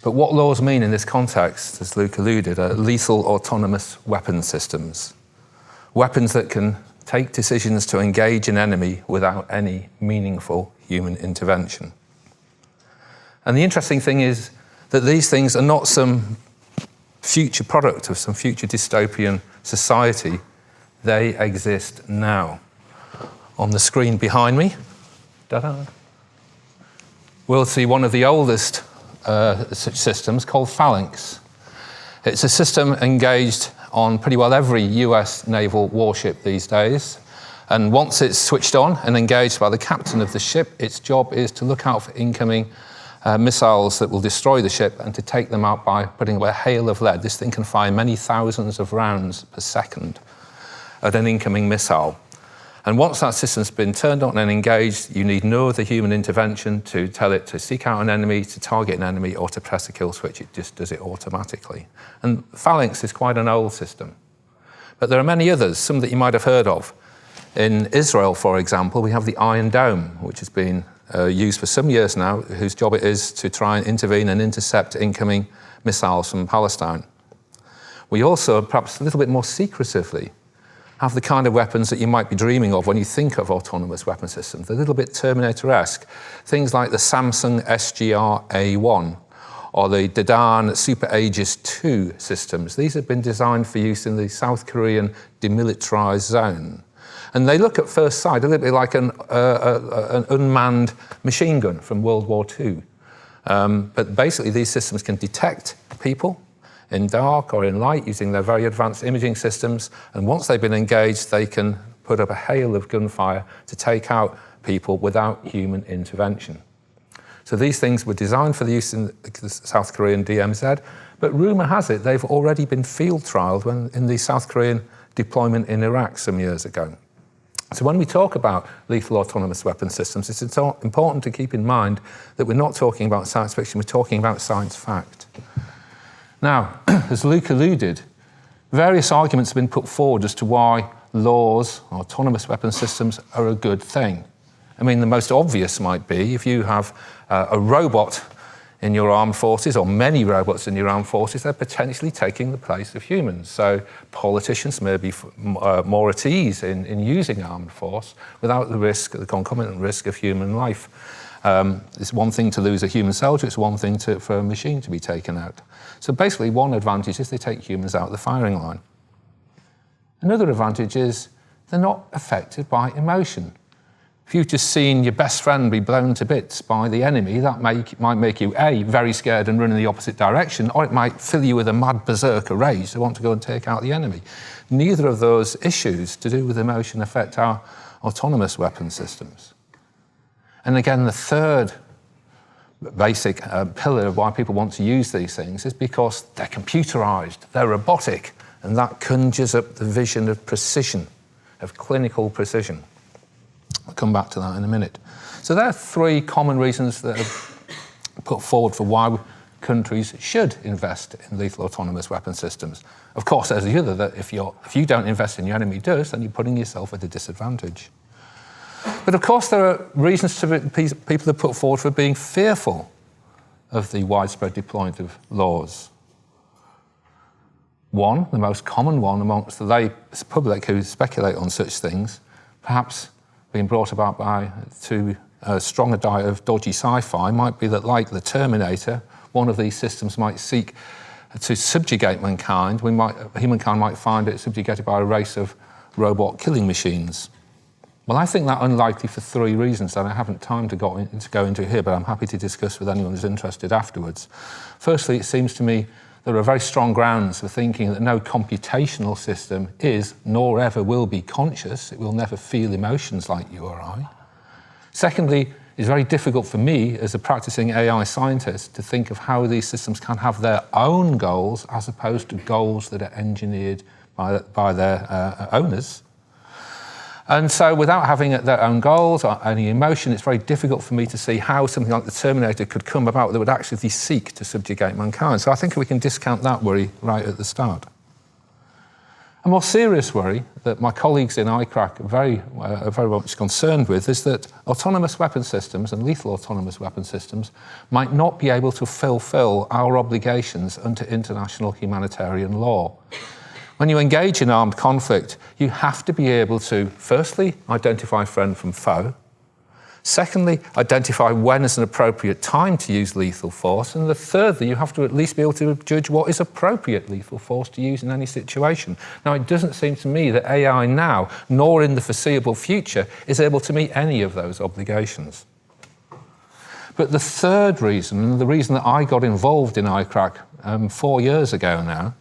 But what laws mean in this context, as Luke alluded, are lethal autonomous weapon systems. Weapons that can take decisions to engage an enemy without any meaningful human intervention. And the interesting thing is that these things are not some future product of some future dystopian society. They exist now. On the screen behind me, we'll see one of the oldest such systems called Phalanx. It's a system engaged on pretty well every US naval warship these days. And once it's switched on and engaged by the captain of the ship, its job is to look out for incoming missiles that will destroy the ship and to take them out by putting away a hail of lead. This thing can fire many thousands of rounds per second at an incoming missile. And once that system's been turned on and engaged, you need no other human intervention to tell it to seek out an enemy, to target an enemy, or to press a kill switch. It just does it automatically. And Phalanx is quite an old system. But there are many others, some that you might have heard of. In Israel, for example, we have the Iron Dome, which has been used for some years now, whose job it is to try and intervene and intercept incoming missiles from Palestine. We also, perhaps a little bit more secretively, have the kind of weapons that you might be dreaming of when you think of autonomous weapon systems, a little bit Terminator-esque. Things like the Samsung SGR-A1 or the Dadan Super Aegis II systems. These have been designed for use in the South Korean demilitarized zone. And they look at first sight a little bit like an unmanned machine gun from World War II. But basically these systems can detect people in dark or in light using their very advanced imaging systems. And once they've been engaged, they can put up a hail of gunfire to take out people without human intervention. So these things were designed for the use in the South Korean DMZ, but rumor has it they've already been field trialed in the South Korean deployment in Iraq some years ago. So when we talk about lethal autonomous weapon systems, it's important to keep in mind that we're not talking about science fiction, we're talking about science fact. Now, as Luke alluded, various arguments have been put forward as to why laws, autonomous weapon systems, are a good thing. I mean, the most obvious might be if you have a robot in your armed forces, or many robots in your armed forces, they're potentially taking the place of humans. So politicians may be more at ease in using armed force without the concomitant risk of human life. It's one thing to lose a human soldier, it's one thing for a machine to be taken out. So basically one advantage is they take humans out of the firing line. Another advantage is they're not affected by emotion. If you've just seen your best friend be blown to bits by the enemy, that might make you, A, very scared and run in the opposite direction, or it might fill you with a mad berserker rage to want to go and take out the enemy. Neither of those issues to do with emotion affect our autonomous weapon systems. And again, the third basic pillar of why people want to use these things is because they're computerized, they're robotic, and that conjures up the vision of precision, of clinical precision. I'll come back to that in a minute. So there are three common reasons that are put forward for why countries should invest in lethal autonomous weapon systems. Of course, there's the other, that if you don't invest in your enemy does, then you're putting yourself at a disadvantage. But of course, there are reasons people have put forward for being fearful of the widespread deployment of laws. One, the most common one amongst the lay public who speculate on such things, perhaps being brought about by too strong a diet of dodgy sci-fi, might be that, like the Terminator, one of these systems might seek to subjugate mankind. Humankind might find it subjugated by a race of robot killing machines. Well, I think that unlikely for three reasons that I haven't time to go into here, but I'm happy to discuss with anyone who's interested afterwards. Firstly, it seems to me there are very strong grounds for thinking that no computational system is, nor ever will be, conscious. It will never feel emotions like you or I. Secondly, it's very difficult for me as a practicing AI scientist to think of how these systems can have their own goals as opposed to goals that are engineered by their owners. And so without having their own goals or any emotion, it's very difficult for me to see how something like the Terminator could come about that would actually seek to subjugate mankind. So I think we can discount that worry right at the start. A more serious worry that my colleagues in ICRAC are very much concerned with is that autonomous weapon systems and lethal autonomous weapon systems might not be able to fulfill our obligations under international humanitarian law. When you engage in armed conflict, you have to be able to, firstly, identify friend from foe. Secondly, identify when is an appropriate time to use lethal force. And thirdly, you have to at least be able to judge what is appropriate lethal force to use in any situation. Now, it doesn't seem to me that AI now, nor in the foreseeable future, is able to meet any of those obligations. But the third reason, and the reason that I got involved in ICRAC 4 years ago now,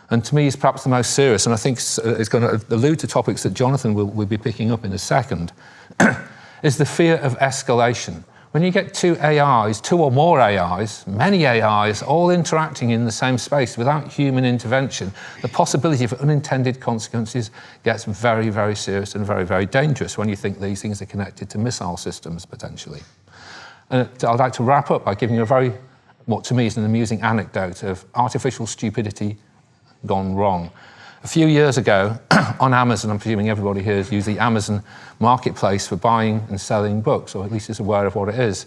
and to me is perhaps the most serious, and I think it's going to allude to topics that Jonathan will be picking up in a second, is the fear of escalation. When you get two AIs, two or more AIs, many AIs, all interacting in the same space without human intervention, the possibility of unintended consequences gets very, very serious and very, very dangerous when you think these things are connected to missile systems, potentially. And I'd like to wrap up by giving you what to me is an amusing anecdote of artificial stupidity gone wrong. A few years ago, on Amazon, I'm presuming everybody here has used the Amazon marketplace for buying and selling books, or at least is aware of what it is.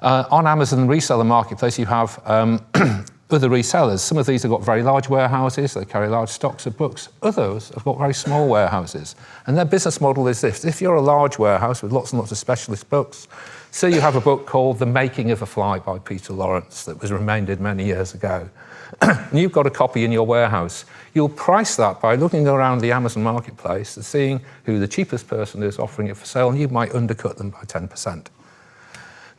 On Amazon reseller marketplace, you have other resellers. Some of these have got very large warehouses, they carry large stocks of books. Others have got very small warehouses. And their business model is this: if you're a large warehouse with lots and lots of specialist books, say you have a book called The Making of a Fly by Peter Lawrence that was remaindered many years ago, and you've got a copy in your warehouse, you'll price that by looking around the Amazon marketplace and seeing who the cheapest person is offering it for sale, and you might undercut them by 10%.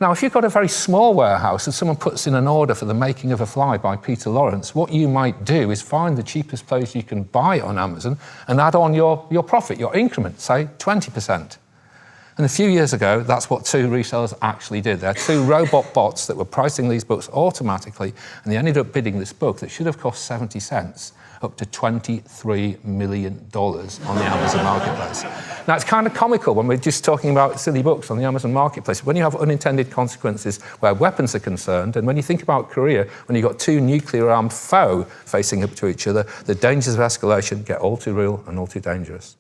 Now, if you've got a very small warehouse and someone puts in an order for The Making of a Fly by Peter Lawrence, what you might do is find the cheapest place you can buy it on Amazon and add on your profit, your increment, say 20%. And a few years ago, that's what two resellers actually did. There are two robot bots that were pricing these books automatically, and they ended up bidding this book that should have cost 70 cents up to $23 million on the Amazon marketplace. Now, it's kind of comical when we're just talking about silly books on the Amazon marketplace. When you have unintended consequences where weapons are concerned, and when you think about Korea, when you've got two nuclear-armed foes facing up to each other, the dangers of escalation get all too real and all too dangerous.